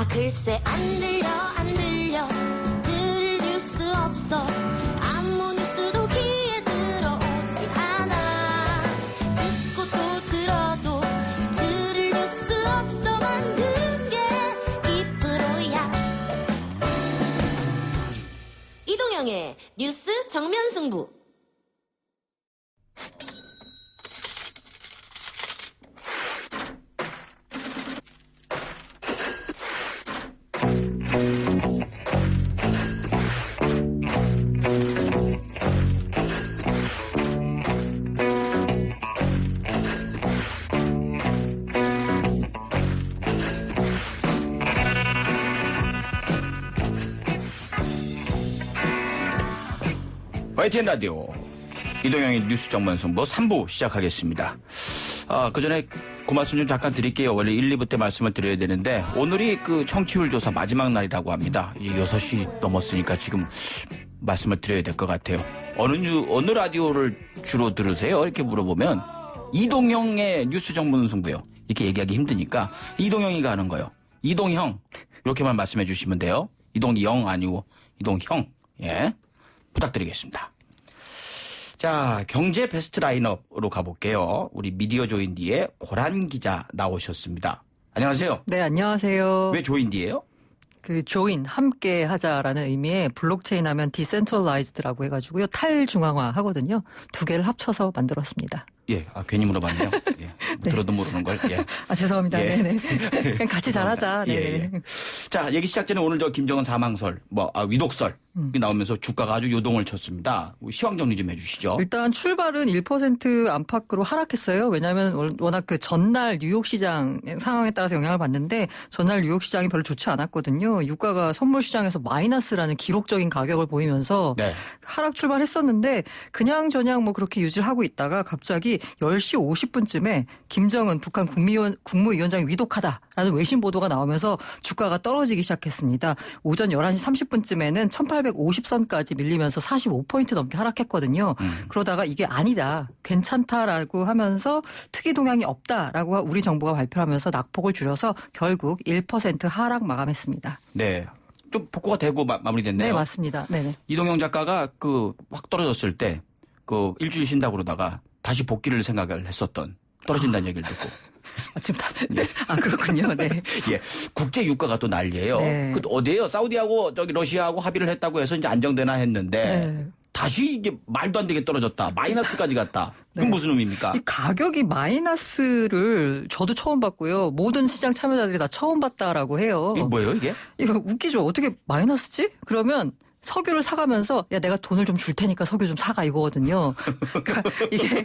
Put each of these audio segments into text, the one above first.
아 글쎄 안 들려 들을 뉴스 없어 아무 뉴스도 귀에 들어오지 않아 듣고 또 들어도 들을 뉴스 없어 만든 게 이프로야 이동영의 뉴스 정면 승부. YTN 라디오 이동영의 뉴스 정면 승부 3부 시작하겠습니다. 그 전에 그 말씀 좀 잠깐 드릴게요. 원래 1, 2부 때 말씀을 드려야 되는데 오늘이 그 청취율 조사 마지막 날이라고 합니다. 이제 6시 넘었으니까 지금 말씀을 드려야 될 것 같아요. 어느 라디오를 주로 들으세요? 이렇게 물어보면 이동형의 뉴스 정면 승부요. 이렇게 얘기하기 힘드니까 이동형이가 하는 거예요. 이동형 이렇게만 말씀해 주시면 돼요. 이동영 아니고 이동형. 예. 부탁드리겠습니다. 자, 경제 베스트 라인업으로 가볼게요. 우리 미디어 조인디의 고란 기자 나오셨습니다. 안녕하세요. 네, 안녕하세요. 왜 조인디예요? 그 조인, 함께 하자라는 의미의 블록체인 하면 디센트럴라이즈드라고 해가지고요. 탈중앙화 하거든요. 두 개를 합쳐서 만들었습니다. 예, 괜히 물어봤네요. 예, 네. 들어도 모르는 걸. 예. 죄송합니다. 예. 네네. 그냥 같이 잘하자. 네. 예. 자, 얘기 시작 전에 오늘 김정은 사망설, 위독설 나오면서 주가가 아주 요동을 쳤습니다. 시황 정리 좀 해주시죠. 일단 출발은 1% 안팎으로 하락했어요. 왜냐하면 워낙 그 전날 뉴욕 시장 상황에 따라서 영향을 받는데 전날 뉴욕 시장이 별로 좋지 않았거든요. 유가가 선물 시장에서 마이너스라는 기록적인 가격을 보이면서 네. 하락 출발했었는데 그냥저냥 뭐 그렇게 유지를 하고 있다가 갑자기 10시 50분쯤에 김정은 북한 국무위원장이 위독하다라는 외신 보도가 나오면서 주가가 떨어지기 시작했습니다. 오전 11시 30분쯤에는 1850선까지 밀리면서 45포인트 넘게 하락했거든요. 그러다가 이게 아니다, 괜찮다라고 하면서 특이 동향이 없다라고 우리 정부가 발표하면서 낙폭을 줄여서 결국 1% 하락 마감했습니다. 네. 좀 복구가 되고 마무리됐네요. 네, 맞습니다. 네네. 이동영 작가가 확 떨어졌을 때 일주일 쉰다고 그러다가 다시 복귀를 생각을 했었던 떨어진다는 얘기를 듣고. 지금 다. 네. 그렇군요. 네. 예. 국제 유가가 또 난리예요. 네. 어디에요? 사우디하고 러시아하고 합의를 했다고 해서 이제 안정되나 했는데 네. 다시 이제 말도 안 되게 떨어졌다. 마이너스까지 갔다. 그건 네. 무슨 의미입니까? 이 가격이 마이너스를 저도 처음 봤고요. 모든 시장 참여자들이 다 처음 봤다라고 해요. 이게 뭐예요, 이게? 이거 웃기죠. 어떻게 마이너스지? 그러면 석유를 사가면서 야 내가 돈을 좀 줄 테니까 석유 좀 사가 이거거든요. 그러니까 이게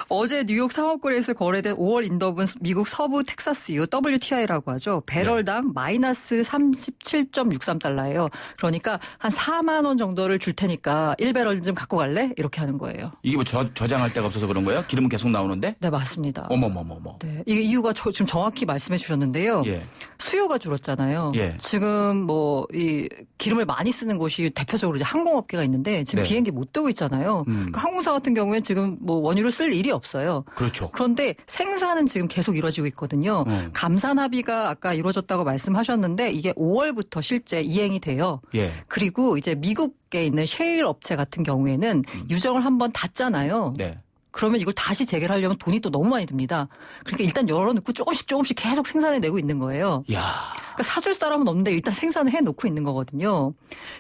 어제 뉴욕 상업거래에서 거래된 5월 인더분 미국 서부 텍사스유 WTI라고 하죠. 배럴당 마이너스 37.63달러예요. 그러니까 한 4만 원 정도를 줄 테니까 1배럴 좀 갖고 갈래? 이렇게 하는 거예요. 이게 뭐 저장할 데가 없어서 그런 거예요? 기름은 계속 나오는데? 네, 맞습니다. 어머머머머. 네, 이게 이유가 지금 정확히 말씀해 주셨는데요. 예. 수요가 줄었잖아요. 예. 지금 이 기름을 많이 쓰는 곳이 대표적으로 이제 항공업계가 있는데 지금 네. 비행기 못 뜨고 있잖아요. 그 항공사 같은 경우에 지금 원유를 쓸 일이 없어요. 그렇죠. 그런데 생산은 지금 계속 이루어지고 있거든요. 감산 합의가 아까 이루어졌다고 말씀하셨는데 이게 5월부터 실제 이행이 돼요. 예. 그리고 이제 미국에 있는 셰일 업체 같은 경우에는 유정을 한번 닫잖아요. 네. 그러면 이걸 다시 재개하려면 돈이 또 너무 많이 듭니다. 그러니까 일단 열어놓고 조금씩 계속 생산해내고 있는 거예요. 야. 그러니까 사줄 사람은 없는데 일단 생산을 해놓고 있는 거거든요.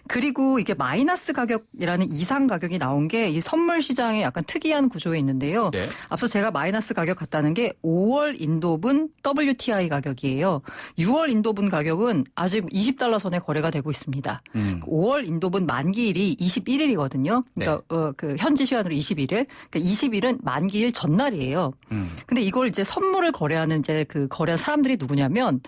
그리고 이게 마이너스 가격이라는 이상 가격이 나온 게 이 선물 시장의 약간 특이한 구조에 있는데요. 네. 앞서 제가 마이너스 가격 같다는 게 5월 인도분 WTI 가격이에요. 6월 인도분 가격은 아직 20달러 선에 거래가 되고 있습니다. 5월 인도분 만기일이 21일이거든요. 그러니까 네. 그 현지 시간으로 21일. 그러니까 20일은 만기일 전날이에요. 근데 이걸 이제 선물을 거래하는 이제 그 거래한 사람들이 누구냐면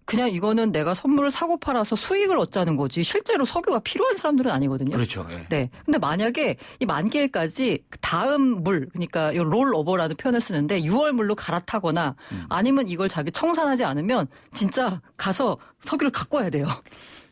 그냥 이거는 내가 선물을 사고 팔아서 수익을 얻자는 거지 실제로 석유가 필요한 사람들은 아니거든요. 그렇죠. 예. 네. 근데 만약에 이 만기일까지 다음 물, 그러니까 이 롤오버라는 표현을 쓰는데 6월 물로 갈아타거나 아니면 이걸 자기 청산하지 않으면 진짜 가서 석유를 갖고 와야 돼요.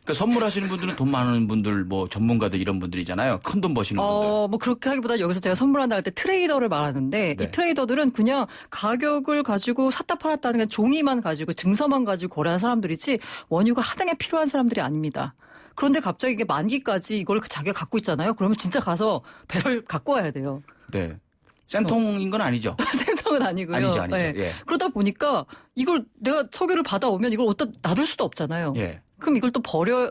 그러니까 선물하시는 분들은 돈 많은 분들, 뭐 전문가들 이런 분들이잖아요. 큰 돈 버시는 분들. 뭐 그렇게 하기보다 여기서 제가 선물한다 할 때 트레이더를 말하는데 네. 이 트레이더들은 그냥 가격을 가지고 샀다 팔았다는 게 종이만 가지고 증서만 가지고 거래하는 사람들이지 원유가 하등에 필요한 사람들이 아닙니다. 그런데 갑자기 이게 만기까지 이걸 자기가 갖고 있잖아요. 그러면 진짜 가서 배럴 갖고 와야 돼요. 네. 쌤통인 건 아니죠. 생성은 아니고요. 아니죠. 네. 예. 그러다 보니까 이걸 내가 석유를 받아오면 이걸 어디다 놔둘 수도 없잖아요. 예. 그럼 이걸 또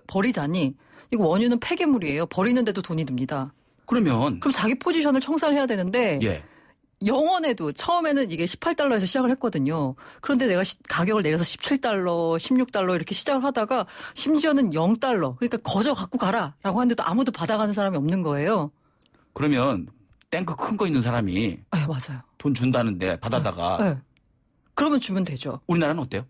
버리자니 이거 원유는 폐기물이에요. 버리는데도 돈이 듭니다. 그러면 그럼 자기 포지션을 청산을 해야 되는데 예. 영원에도 처음에는 이게 18달러에서 시작을 했거든요. 그런데 내가 가격을 내려서 17달러, 16달러 이렇게 시작을 하다가 심지어는 0달러. 그러니까 거저 갖고 가라라고 하는데도 아무도 받아가는 사람이 없는 거예요. 그러면 탱크 큰 거 있는 사람이 네, 맞아요. 돈 준다는데 받아다가 네. 그러면 주면 되죠. 우리나라는 어때요?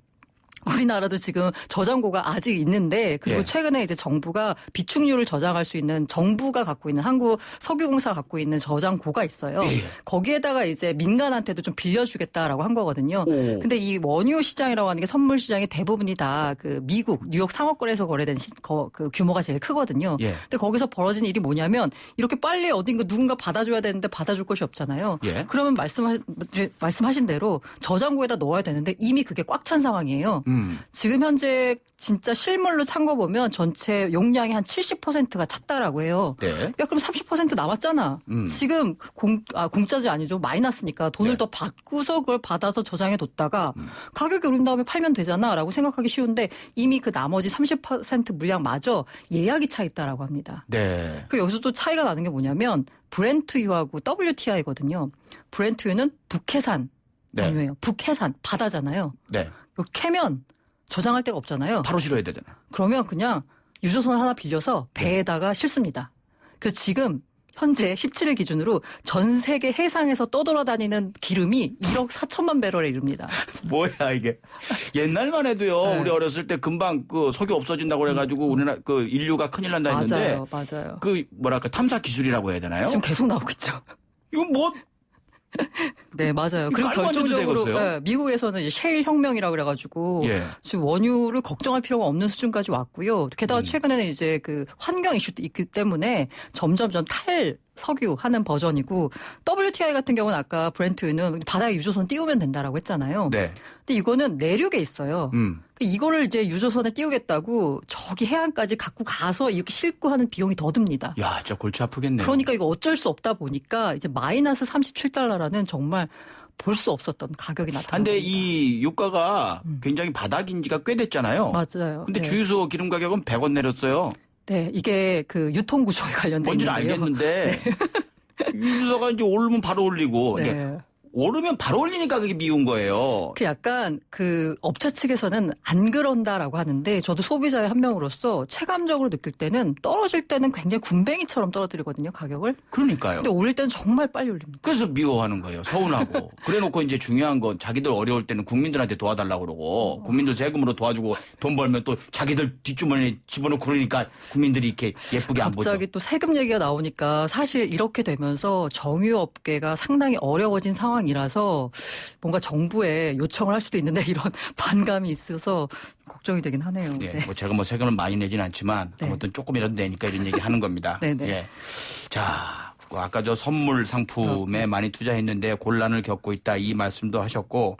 우리나라도 지금 저장고가 아직 있는데 그리고 예. 최근에 이제 정부가 비축유를 저장할 수 있는 정부가 갖고 있는 한국 석유공사가 갖고 있는 저장고가 있어요. 예. 거기에다가 이제 민간한테도 좀 빌려주겠다라고 한 거거든요. 오. 근데 이 원유 시장이라고 하는 게 선물 시장이 대부분이 다 그 미국 뉴욕 상업거래에서 거래된 그 규모가 제일 크거든요. 예. 근데 거기서 벌어진 일이 뭐냐면 이렇게 빨리 어딘가 누군가 받아줘야 되는데 받아줄 곳이 없잖아요. 예. 그러면 말씀하신 대로 저장고에다 넣어야 되는데 이미 그게 꽉 찬 상황이에요. 지금 현재 진짜 실물로 찬 거 보면 전체 용량이 한 70%가 찼다라고 해요. 네. 야 그럼 30% 남았잖아. 지금 공짜지 아니죠. 마이너스니까 돈을 네. 더 받고서 그걸 받아서 저장해 뒀다가 가격이 오른 다음에 팔면 되잖아라고 생각하기 쉬운데 이미 그 나머지 30% 물량마저 예약이 차 있다라고 합니다. 네. 그 여기서 또 차이가 나는 게 뭐냐면 브렌트유하고 WTI거든요. 브렌트유는 북해산 네. 아니에요. 북해산 바다잖아요. 네. 이거 캐면 저장할 데가 없잖아요. 바로 실어야 되잖아. 그러면 그냥 유조선 하나 빌려서 배에다가 싣습니다. 그래서 지금 현재 17일 기준으로 전 세계 해상에서 떠돌아다니는 기름이 1억 4천만 배럴에 이릅니다. 뭐야 이게. 옛날만 해도요. 네. 우리 어렸을 때 금방 그 석유 없어진다고 그래가지고 우리나라 그 인류가 큰일 난다 했는데 맞아요. 그 뭐랄까 탐사 기술이라고 해야 되나요? 지금 계속 나오고 있죠. 이거 뭐 네, 맞아요. 그리고 깔고 앉아도 결정적으로 되겠어요? 네, 미국에서는 이제 셰일 혁명이라고 그래가지고 예. 지금 원유를 걱정할 필요가 없는 수준까지 왔고요. 게다가 최근에는 이제 그 환경 이슈도 있기 때문에 점점점 석유 하는 버전이고 WTI 같은 경우는 아까 브렌트유는 바다에 유조선 띄우면 된다라고 했잖아요. 네. 근데 이거는 내륙에 있어요. 이거를 이제 유조선에 띄우겠다고 저기 해안까지 갖고 가서 이렇게 싣고 하는 비용이 더 듭니다. 야, 진짜 골치 아프겠네. 그러니까 이거 어쩔 수 없다 보니까 이제 마이너스 37달러라는 정말 볼 수 없었던 가격이 나타납니다. 근데 이 유가가 굉장히 바닥인 지가 꽤 됐잖아요. 맞아요. 근데 네. 주유소 기름 가격은 100원 내렸어요. 네, 이게 그 유통 구조에 관련된 뭔지는 알겠는데 유유소가 이제 오르면 바로 올리고 이게 네. 오르면 바로 올리니까 그게 미운 거예요. 그 약간 그 업체 측에서는 안 그런다라고 하는데 저도 소비자의 한 명으로서 체감적으로 느낄 때는 떨어질 때는 굉장히 군뱅이처럼 떨어뜨리거든요, 가격을. 그러니까요. 근데 올릴 때는 정말 빨리 올립니다. 그래서 미워하는 거예요. 서운하고. 그래놓고 이제 중요한 건 자기들 어려울 때는 국민들한테 도와달라고 그러고 국민들 세금으로 도와주고 돈 벌면 또 자기들 뒷주머니에 집어넣고 그러니까 국민들이 이렇게 예쁘게 안 보죠. 갑자기 또 세금 얘기가 나오니까 사실 이렇게 되면서 정유업계가 상당히 어려워진 상황이라서 뭔가 정부에 요청을 할 수도 있는데 이런 반감이 있어서 걱정이 되긴 하네요. 예, 네. 뭐 제가 뭐 세금을 많이 내진 않지만 네. 아무튼 조금이라도 내니까 이런 얘기 하는 겁니다. 네네. 예. 자, 아까 저 선물 상품에 많이 투자했는데 곤란을 겪고 있다 이 말씀도 하셨고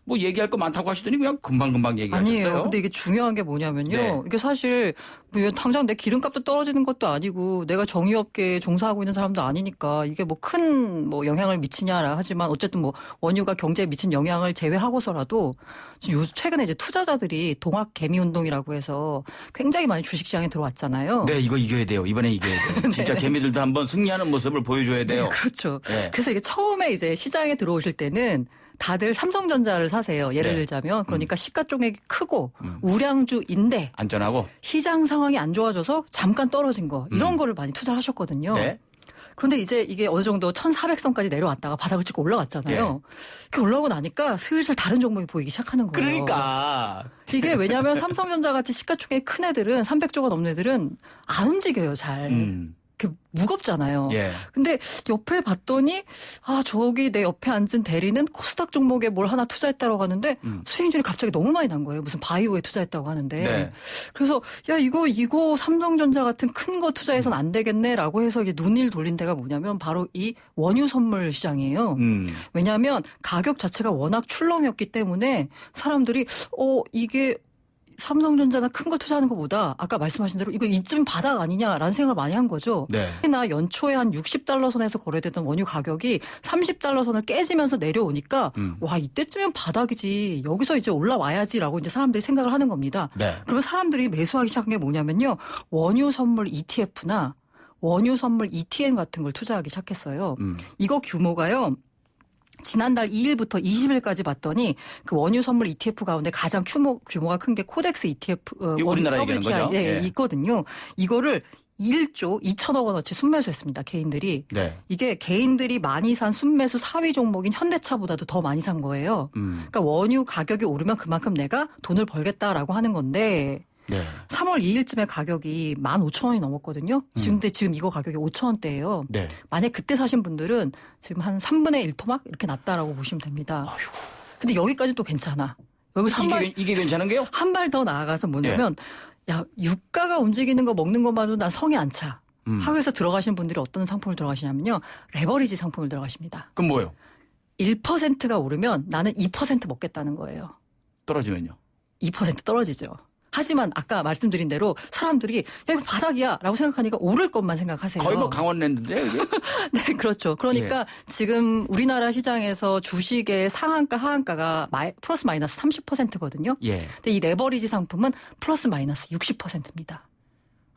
뭐 얘기할 거 많다고 하시더니 그냥 금방금방 얘기하셨어요. 아니에요. 근데 이게 중요한 게 뭐냐면요. 네. 이게 사실 뭐 당장 내 기름값도 떨어지는 것도 아니고 내가 정유업계에 종사하고 있는 사람도 아니니까 이게 뭐 큰 뭐 영향을 미치냐라 하지만 어쨌든 뭐 원유가 경제에 미친 영향을 제외하고서라도 지금 최근에 이제 투자자들이 동학 개미 운동이라고 해서 굉장히 많이 주식시장에 들어왔잖아요. 네, 이거 이겨야 돼요. 이번에 이겨야 돼요. 진짜 개미들도 한번 승리하는 모습을 보여줘야 돼요. 네, 그렇죠. 네. 그래서 이게 처음에 이제 시장에 들어오실 때는 다들 삼성전자를 사세요. 예를 네. 들자면 그러니까 시가총액이 크고 우량주인데 안전하고. 시장 상황이 안 좋아져서 잠깐 떨어진 거 이런 거를 많이 투자를 하셨거든요. 네. 그런데 이제 이게 어느 정도 1,400선까지 내려왔다가 바닥을 찍고 올라갔잖아요. 이렇게 올라오고 나니까 슬슬 다른 종목이 보이기 시작하는 거예요. 그러니까. 이게 왜냐하면 삼성전자 같이 시가총액이 큰 애들은 300조가 넘는 애들은 안 움직여요 잘. 이렇게 무겁잖아요. 예. 근데 옆에 봤더니 저기 내 옆에 앉은 대리는 코스닥 종목에 뭘 하나 투자했다고 하는데 수익률이 갑자기 너무 많이 난 거예요. 무슨 바이오에 투자했다고 하는데. 네. 그래서 야 이거 삼성전자 같은 큰 거 투자해선 안 되겠네라고 해서 이게 눈을 돌린 데가 뭐냐면 바로 이 원유 선물 시장이에요. 왜냐하면 가격 자체가 워낙 출렁이었기 때문에 사람들이 이게 삼성전자나 큰 거 투자하는 것보다 아까 말씀하신 대로 이거 이쯤 바닥 아니냐라는 생각을 많이 한 거죠. 네. 나 연초에 한 60달러 선에서 거래되던 원유 가격이 30달러 선을 깨지면서 내려오니까 와 이때쯤엔 바닥이지 여기서 이제 올라와야지라고 이제 사람들이 생각을 하는 겁니다. 네. 그리고 사람들이 매수하기 시작한 게 뭐냐면요. 원유 선물 ETF나 원유 선물 ETN 같은 걸 투자하기 시작했어요. 이거 규모가요. 지난달 2일부터 20일까지 봤더니 그 원유 선물 ETF 가운데 가장 규모가 큰 게 코덱스 ETF 우리나라 얘기하는 거죠? 네, 예. 있거든요. 이거를 1조 2천억 원어치 순매수했습니다. 개인들이. 네. 이게 개인들이 많이 산 순매수 4위 종목인 현대차보다도 더 많이 산 거예요. 그러니까 원유 가격이 오르면 그만큼 내가 돈을 벌겠다라고 하는 건데 네. 3월 2일쯤에 가격이 15,000원이 넘었거든요. 근데 지금 이거 가격이 5,000원대예요. 네. 만약 그때 사신 분들은 지금 한 3분의 1 토막 이렇게 났다라고 보시면 됩니다. 근데 여기까지 또 괜찮아. 여기서 이게 괜찮은 게요? 한 발 더 나아가서 뭐냐면 야 유가가 움직이는 거 먹는 것만으로 난 성이 안 차. 하고서 들어가시는 분들이 어떤 상품을 들어가시냐면요. 레버리지 상품을 들어가십니다. 그럼 뭐예요? 1%가 오르면 나는 2% 먹겠다는 거예요. 떨어지면요? 2% 떨어지죠. 하지만 아까 말씀드린 대로 사람들이 야 이거 바닥이야 라고 생각하니까 오를 것만 생각하세요. 거의 뭐 강원랜드인데 이게? 네, 그렇죠. 그러니까 지금 우리나라 시장에서 주식의 상한가 하한가가 플러스 마이너스 30%거든요. 예. 근데 이 레버리지 상품은 플러스 마이너스 60%입니다.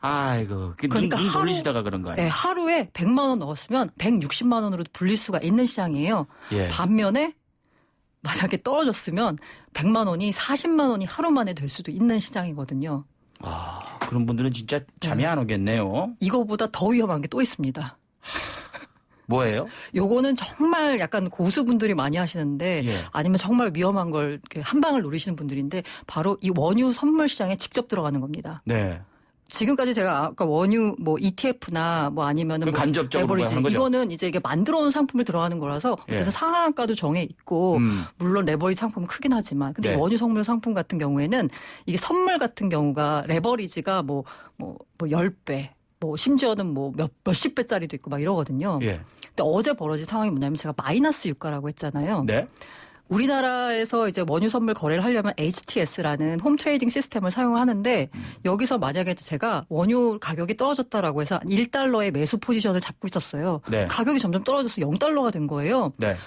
아이고, 그러니까 눈 돌리시다가 그런 거 아니에요? 네, 하루에 100만 원 넣었으면 160만 원으로 불릴 수가 있는 시장이에요. 예. 반면에 만약에 떨어졌으면 100만 원이 40만 원이 하루 만에 될 수도 있는 시장이거든요. 그런 분들은 진짜 잠이 안 오겠네요. 이거보다 더 위험한 게 또 있습니다. 뭐예요? 요거는 정말 약간 고수분들이 많이 하시는데 예. 아니면 정말 위험한 걸 이렇게 한 방을 노리시는 분들인데 바로 이 원유 선물 시장에 직접 들어가는 겁니다. 네. 지금까지 제가 아까 원유 뭐 ETF나 뭐 아니면은 그 간접적으로 레버리지 하는 거죠? 이거는 이제 이게 만들어 놓은 상품을 들어가는 거라서 예. 어쨌든 상한가도 정해 있고 물론 레버리지 상품은 크긴 하지만 근데 네. 원유 선물 상품 같은 경우에는 이게 선물 같은 경우가 레버리지가 뭐 10배 뭐 심지어는 뭐 몇십 배짜리도 있고 막 이러거든요. 예. 근데 어제 벌어진 상황이 뭐냐면 제가 마이너스 유가라고 했잖아요. 네. 우리나라에서 이제 원유 선물 거래를 하려면 HTS라는 홈 트레이딩 시스템을 사용을 하는데 여기서 만약에 제가 원유 가격이 떨어졌다라고 해서 1달러의 매수 포지션을 잡고 있었어요. 네. 가격이 점점 떨어져서 0달러가 된 거예요. 네.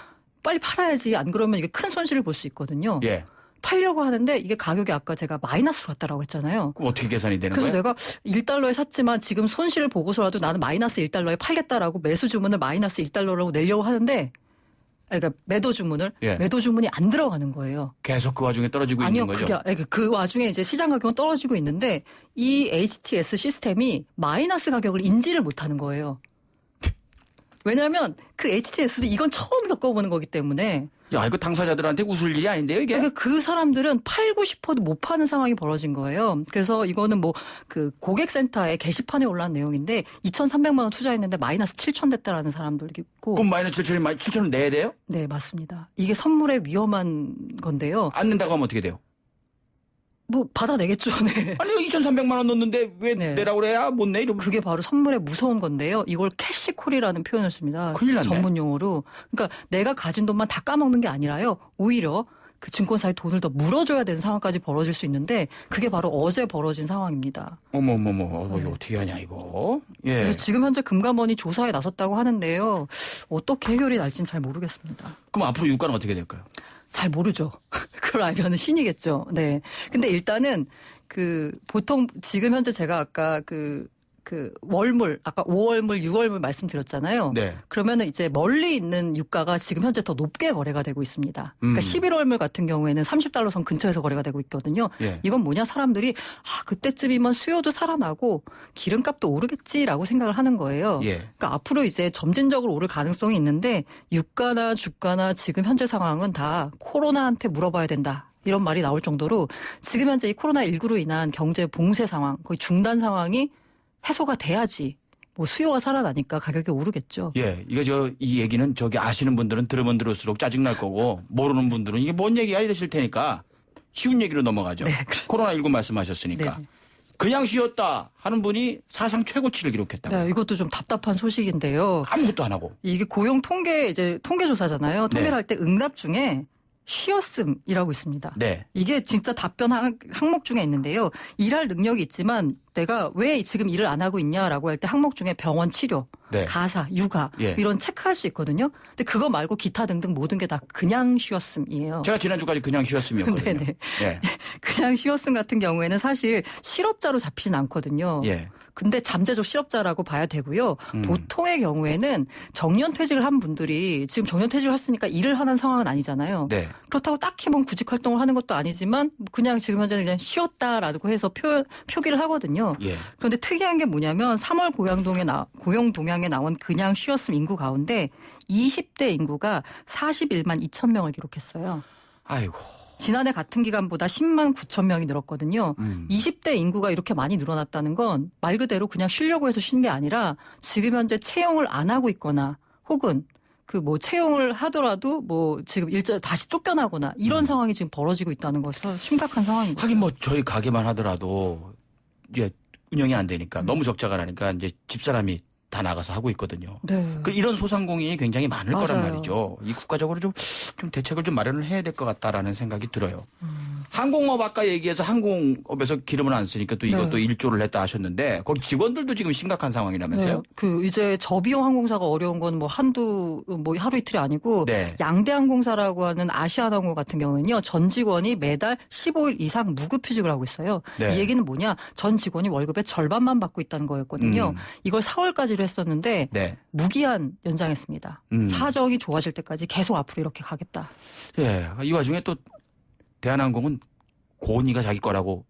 빨리 팔아야지 안 그러면 이게 큰 손실을 볼 수 있거든요. 예. 팔려고 하는데 이게 가격이 아까 제가 마이너스로 갔다라고 했잖아요. 그럼 어떻게 계산이 되는 그래서 거예요? 내가 1달러에 샀지만 지금 손실을 보고서라도 나는 마이너스 1달러에 팔겠다라고 매수 주문을 마이너스 1달러라고 내려고 하는데 그러니까 매도 주문을 예. 매도 주문이 안 들어가는 거예요. 계속 그 와중에 떨어지고 아니요, 있는 거죠? 그 와중에 이제 시장 가격은 떨어지고 있는데 이 HTS 시스템이 마이너스 가격을 인지를 못하는 거예요. 왜냐하면 그 HTS도 이건 처음 겪어보는 거기 때문에 야, 이거 당사자들한테 웃을 일이 아닌데요, 이게? 그러니까 그 사람들은 팔고 싶어도 못 파는 상황이 벌어진 거예요. 그래서 이거는 뭐 그 고객센터에 게시판에 올라온 내용인데 2,300만 원 투자했는데 마이너스 7천 됐다라는 사람들이 있고. 그럼 마이너스 7천을 내야 돼요? 네, 맞습니다. 이게 선물의 위험한 건데요. 안 낸다고 하면 어떻게 돼요? 뭐 받아내겠죠. 네. 아니, 2,300만 원 넣었는데 왜 네. 내라고 그래야 못 내? 이러면. 그게 바로 선물의 무서운 건데요. 이걸 캐시콜이라는 표현을 씁니다. 큰일 났네. 전문 용어로. 그러니까 내가 가진 돈만 다 까먹는 게 아니라요. 오히려 그 증권사에 돈을 더 물어줘야 되는 상황까지 벌어질 수 있는데 그게 바로 어제 벌어진 상황입니다. 어머머머, 이거 어떻게 하냐, 이거. 예. 그래서 지금 현재 금감원이 조사에 나섰다고 하는데요. 어떻게 해결이 날지는 잘 모르겠습니다. 그럼 앞으로 유가는 어떻게 될까요? 잘 모르죠. 그걸 알면은 신이겠죠. 네. 근데 일단은 보통 지금 현재 제가 아까 월물, 아까 5월물, 6월물 말씀드렸잖아요. 네. 그러면은 이제 멀리 있는 유가가 지금 현재 더 높게 거래가 되고 있습니다. 그러니까 11월물 같은 경우에는 30달러 선 근처에서 거래가 되고 있거든요. 예. 이건 뭐냐? 사람들이 그때쯤이면 수요도 살아나고 기름값도 오르겠지라고 생각을 하는 거예요. 예. 그러니까 앞으로 이제 점진적으로 오를 가능성이 있는데 유가나 주가나 지금 현재 상황은 다 코로나한테 물어봐야 된다. 이런 말이 나올 정도로 지금 현재 이 코로나19로 인한 경제 봉쇄 상황, 거의 중단 상황이 해소가 돼야지 뭐 수요가 살아나니까 가격이 오르겠죠. 예, 이 얘기는 아시는 분들은 들으면 들을수록 짜증날 거고 모르는 분들은 이게 뭔 얘기야 이러실 테니까 쉬운 얘기로 넘어가죠. 네, 코로나19 말씀하셨으니까. 네. 그냥 쉬었다 하는 분이 사상 최고치를 기록했다고. 네, 이것도 좀 답답한 소식인데요. 아무것도 안 하고. 이게 고용 통계조사잖아요. 통계를 네. 할 때 응답 중에 쉬었음이라고 있습니다. 네. 이게 진짜 답변 항목 중에 있는데요. 일할 능력이 있지만 내가 왜 지금 일을 안 하고 있냐라고 할 때 항목 중에 병원 치료, 네. 가사, 육아 예. 이런 체크할 수 있거든요. 근데 그거 말고 기타 등등 모든 게 다 그냥 쉬었음이에요. 제가 지난주까지 그냥 쉬었음이었거든요. 네네. 예. 그냥 쉬었음 같은 경우에는 사실 실업자로 잡히진 않거든요. 예. 근데 잠재적 실업자라고 봐야 되고요. 보통의 경우에는 정년퇴직을 한 분들이 지금 정년퇴직을 했으니까 일을 하는 상황은 아니잖아요. 네. 그렇다고 딱히 뭐 구직 활동을 하는 것도 아니지만 그냥 지금 현재는 그냥 쉬었다라고 해서 표기를 하거든요. 예. 그런데 특이한 게 뭐냐면 3월 고용 동향에 나온 그냥 쉬었음 인구 가운데 20대 인구가 41만 2천 명을 기록했어요. 아이고. 지난해 같은 기간보다 10만 9천 명이 늘었거든요. 20대 인구가 이렇게 많이 늘어났다는 건 말 그대로 그냥 쉬려고 해서 쉰 게 아니라 지금 현재 채용을 안 하고 있거나 혹은 그 뭐 채용을 하더라도 뭐 지금 일자 다시 쫓겨나거나 이런 상황이 지금 벌어지고 있다는 것은 심각한 상황입니다. 하긴 뭐 저희 가게만 하더라도 이제 운영이 안 되니까 너무 적자가 나니까 이제 집사람이 다 나가서 하고 있거든요. 네. 이런 소상공인이 굉장히 많을 거란 맞아요. 말이죠. 이 국가적으로 좀 대책을 좀 마련을 해야 될 것 같다라는 생각이 들어요. 항공업 아까 얘기해서 항공업에서 기름을 안 쓰니까 또 이것도 네. 일조를 했다 하셨는데 거기 직원들도 지금 심각한 상황이라면서요? 네. 그 이제 저비용 항공사가 어려운 건 뭐 뭐 하루 이틀이 아니고 네. 양대항공사라고 하는 아시아나항공 같은 경우는요. 전 직원이 매달 15일 이상 무급휴직을 하고 있어요. 네. 이 얘기는 뭐냐? 전 직원이 월급의 절반만 받고 있다는 거였거든요. 이걸 4월까지로 했었는데 네. 무기한 연장했습니다. 사정이 좋아질 때까지 계속 앞으로 이렇게 가겠다. 예. 이 와중에 또 대한항공은 고은이가 자기 거라고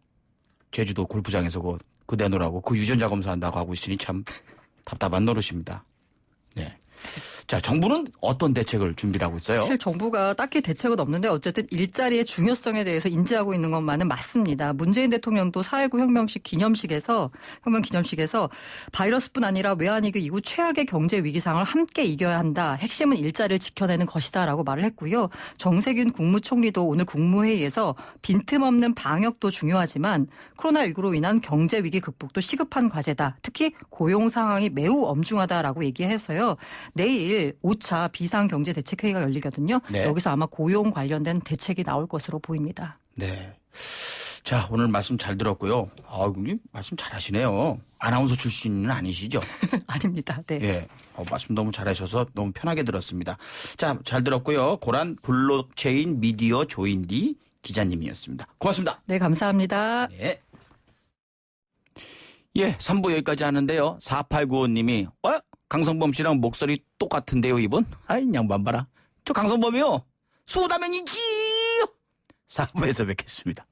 제주도 골프장에서 그 내놓으라고 그 유전자 검사한다고 하고 있으니 참 답답한 노릇입니다. 네. 자, 정부는 어떤 대책을 준비를 하고 있어요? 사실 정부가 딱히 대책은 없는데 어쨌든 일자리의 중요성에 대해서 인지하고 있는 것만은 맞습니다. 문재인 대통령도 4.19 혁명 기념식에서 바이러스뿐 아니라 외환위기 이후 최악의 경제 위기 상황을 함께 이겨야 한다. 핵심은 일자리를 지켜내는 것이다라고 말을 했고요. 정세균 국무총리도 오늘 국무회의에서 빈틈없는 방역도 중요하지만 코로나19로 인한 경제 위기 극복도 시급한 과제다. 특히 고용 상황이 매우 엄중하다라고 얘기해서요. 내일 5차 비상경제대책회의가 열리거든요. 네. 여기서 아마 고용 관련된 대책이 나올 것으로 보입니다. 네. 자, 오늘 말씀 잘 들었고요. 형님 말씀 잘하시네요. 아나운서 출신은 아니시죠? 아닙니다. 네. 예. 말씀 너무 잘하셔서 너무 편하게 들었습니다. 자, 잘 들었고요. 고란 블록체인 미디어 조인디 기자님이었습니다. 고맙습니다. 네, 감사합니다. 네. 예, 3부 여기까지 하는데요. 4895님이 강성범 씨랑 목소리 똑같은데요, 이분? 아이, 양반 봐라. 저 강성범이요. 수다면이지요. 4부에서 뵙겠습니다.